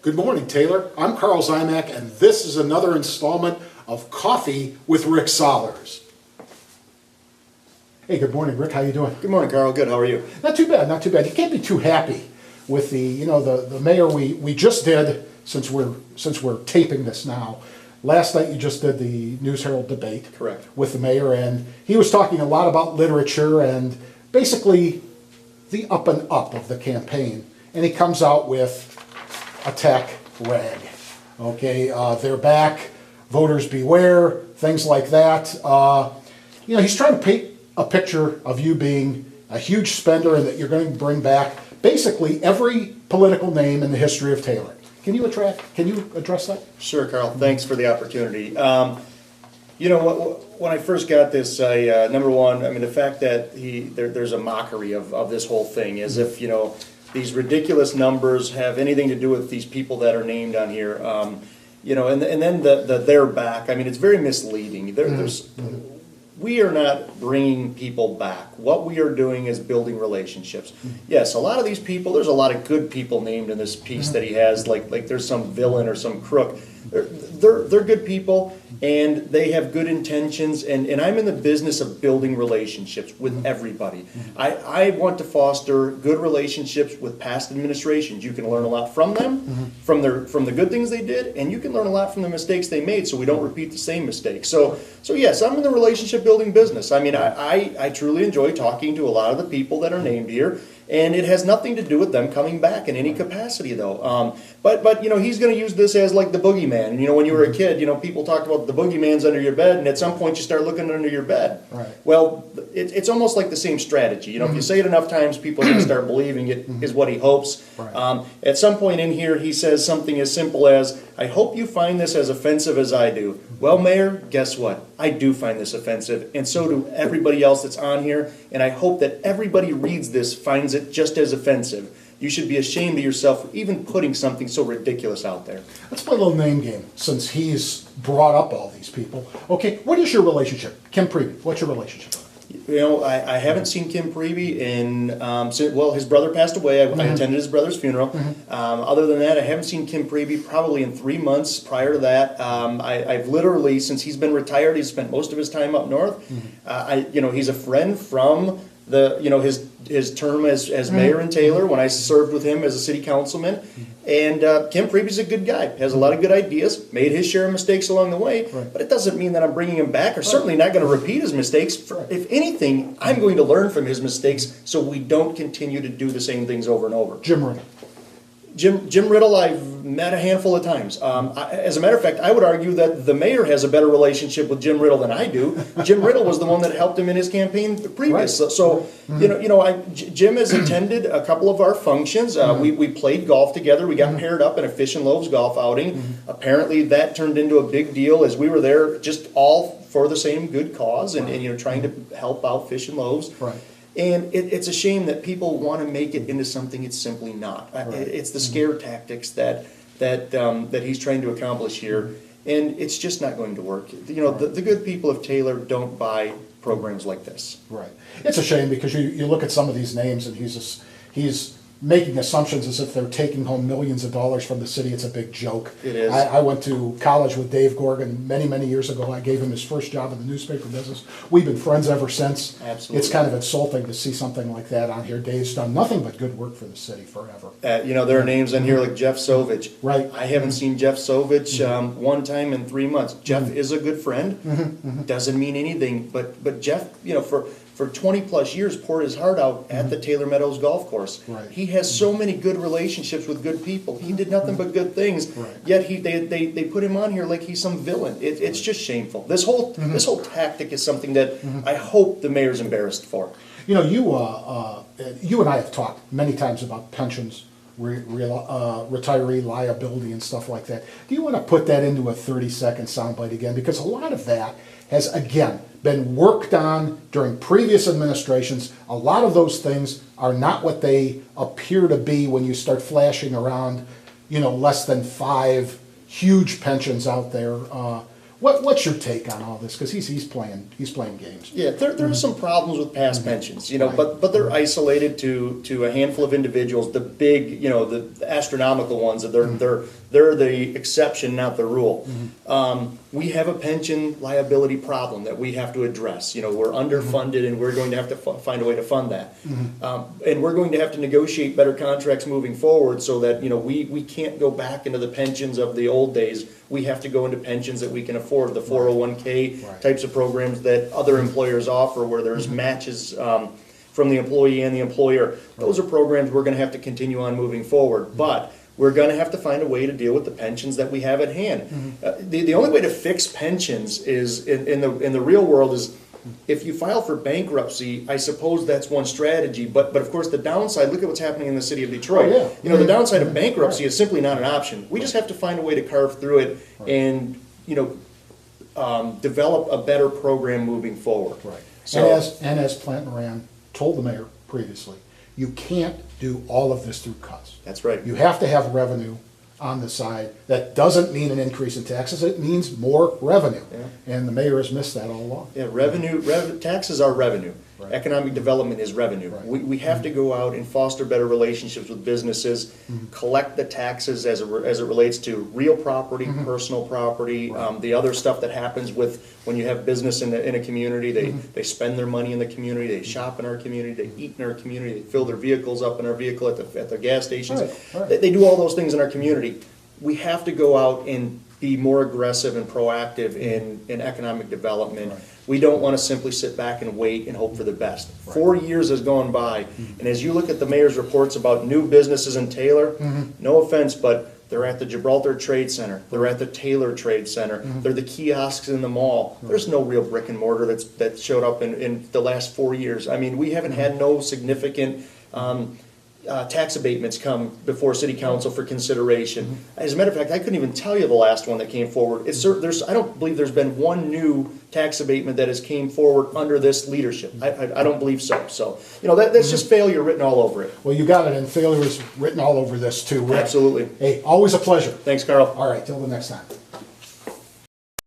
Good morning, Taylor. I'm Carl Zymak, and this is another installment of Coffee with Rick Sollars. Hey, good morning, Rick. How you doing? Good morning, Carl. Good. How are you? Not too bad, not too bad. You can't be too happy with the mayor we just did, since we're taping this now. Last night you just did the News Herald debate. Correct. With the mayor, and he was talking a lot about literature and basically the up and up of the campaign. And he comes out with a tech rag. Okay, they're back, voters beware, things like that. He's trying to paint a picture of you being a huge spender and that you're going to bring back basically every political name in the history of Taylor. Can you address that? Sure, Carl. Thanks for the opportunity. When I first got this, number one, the fact that there's a mockery of this whole thing, as if, these ridiculous numbers have anything to do with these people that are named on here. And then the they're back. It's very misleading. We are not bringing people back. What we are doing is building relationships. Yes, a lot of these people, there's a lot of good people named in this piece that he has, like there's some villain or some crook. They're good people, and they have good intentions, and I'm in the business of building relationships with everybody. I want to foster good relationships with past administrations. You can learn a lot from them, from the good things they did, and you can learn a lot from the mistakes they made, so we don't repeat the same mistakes. So yes, I'm in the relationship building business. I truly enjoy talking to a lot of the people that are named here. And it has nothing to do with them coming back in any capacity, though. But he's going to use this as like the boogeyman. When you were a kid, people talked about the boogeyman's under your bed, and at some point you start looking under your bed. Right. Well, it's almost like the same strategy. If you say it enough times, people are going to start believing it is what he hopes. Right. At some point in here, he says something as simple as, "I hope you find this as offensive as I do." Well, Mayor, guess what? I do find this offensive, and so do everybody else that's on here, and I hope that everybody reads this finds it just as offensive. You should be ashamed of yourself for even putting something so ridiculous out there. Let's play a little name game, since he's brought up all these people. Okay, what is your relationship? Kim Prevey, what's your relationship? I haven't seen Kim Prevey his brother passed away. I attended his brother's funeral. Other than that, I haven't seen Kim Prevey probably in 3 months prior to that. I've literally, since he's been retired, he's spent most of his time up north. He's a friend from his term as mayor in Taylor when I served with him as a city councilman. And Kim Prevey's a good guy, has a lot of good ideas, made his share of mistakes along the way, but it doesn't mean that I'm bringing him back, or certainly not going to repeat his mistakes. If anything, I'm going to learn from his mistakes so we don't continue to do the same things over and over. Jim Riddle. Jim Riddle, I've met a handful of times. As a matter of fact, I would argue that the mayor has a better relationship with Jim Riddle than I do. Jim Riddle was the one that helped him in his campaign previous. Right. So Jim has attended a couple of our functions. We played golf together. We got paired up in a Fish and Loaves golf outing. Apparently, that turned into a big deal as we were there, just all for the same good cause, and trying to help out Fish and Loaves. Right. And it's a shame that people want to make it into something it's simply not. Right. It's the scare tactics that he's trying to accomplish here, and it's just not going to work. The good people of Taylor don't buy programs like this. Right. It's a shame because you look at some of these names and he's making assumptions as if they're taking home millions of dollars from the city. It's a big joke. It is. I went to college with Dave Gorgon many, many years ago. I gave him his first job in the newspaper business. We've been friends ever since. Absolutely. It's kind of insulting to see something like that on here. Dave's done nothing but good work for the city forever. There are names on here like Jeff Sovich. Right. I haven't seen Jeff Sovich one time in 3 months. Jeff is a good friend. Doesn't mean anything, but Jeff, for 20 plus years poured his heart out at the Taylor Meadows golf course. Right. He has so many good relationships with good people. He did nothing but good things. Right. Yet they put him on here like he's some villain. It's just shameful. This whole tactic is something that I hope the mayor's embarrassed for. You and I have talked many times about pensions, retiree liability and stuff like that. Do you want to put that into a 30-second soundbite again? Because a lot of that has, again, been worked on during previous administrations. A lot of those things are not what they appear to be when you start flashing around, less than 5 huge pensions out there. What's your take on all this? Because he's playing games. Yeah, there are some problems with past pensions, Right. but they're isolated to a handful of individuals. The big, the astronomical ones, they're the exception, not the rule. We have a pension liability problem that we have to address. We're underfunded, and we're going to have to find a way to fund that. And we're going to have to negotiate better contracts moving forward, so that we can't go back into the pensions of the old days. We have to go into pensions that we can afford, the 401k Right. types of programs that other employers offer, where there's matches from the employee and the employer. Those are programs we're going to have to continue on moving forward, but we're going to have to find a way to deal with the pensions that we have at hand. The only way to fix pensions is in the real world is, if you file for bankruptcy, I suppose that's one strategy, but of course the downside, look at what's happening in the city of Detroit. Oh, yeah. The downside of bankruptcy is simply not an option. We just have to find a way to carve through it and, develop a better program moving forward. Right. So, And as Plant Moran told the mayor previously, you can't do all of this through cuts. that's right. You have to have revenue on the side. That doesn't mean an increase in taxes, it means more revenue. Yeah. And the mayor has missed that all along. Yeah, taxes are revenue. Right. Economic development is revenue. Right. We have to go out and foster better relationships with businesses, collect the taxes as it relates to real property, personal property, the other stuff that happens with when you have business in a community. They spend their money in the community, they shop in our community, they eat in our community, they fill their vehicles up in our vehicle at the gas stations. Right. They do all those things in our community. We have to go out and be more aggressive and proactive in economic development. Right. We don't want to simply sit back and wait and hope for the best. 4 years has gone by, and as you look at the mayor's reports about new businesses in Taylor, no offense, but they're at the Gibraltar Trade Center, they're at the Taylor Trade Center, they're the kiosks in the mall. There's no real brick and mortar that showed up in the last 4 years. I mean, we haven't had no significant tax abatements come before city council for consideration. As a matter of fact, I couldn't even tell you the last one that came forward. I don't believe there's been one new tax abatement that has came forward under this leadership. I don't believe so. So, that's just failure written all over it. Well, you got it, and failure is written all over this too, Rick. Absolutely. Hey, always a pleasure. Thanks, Carl. All right, till the next time.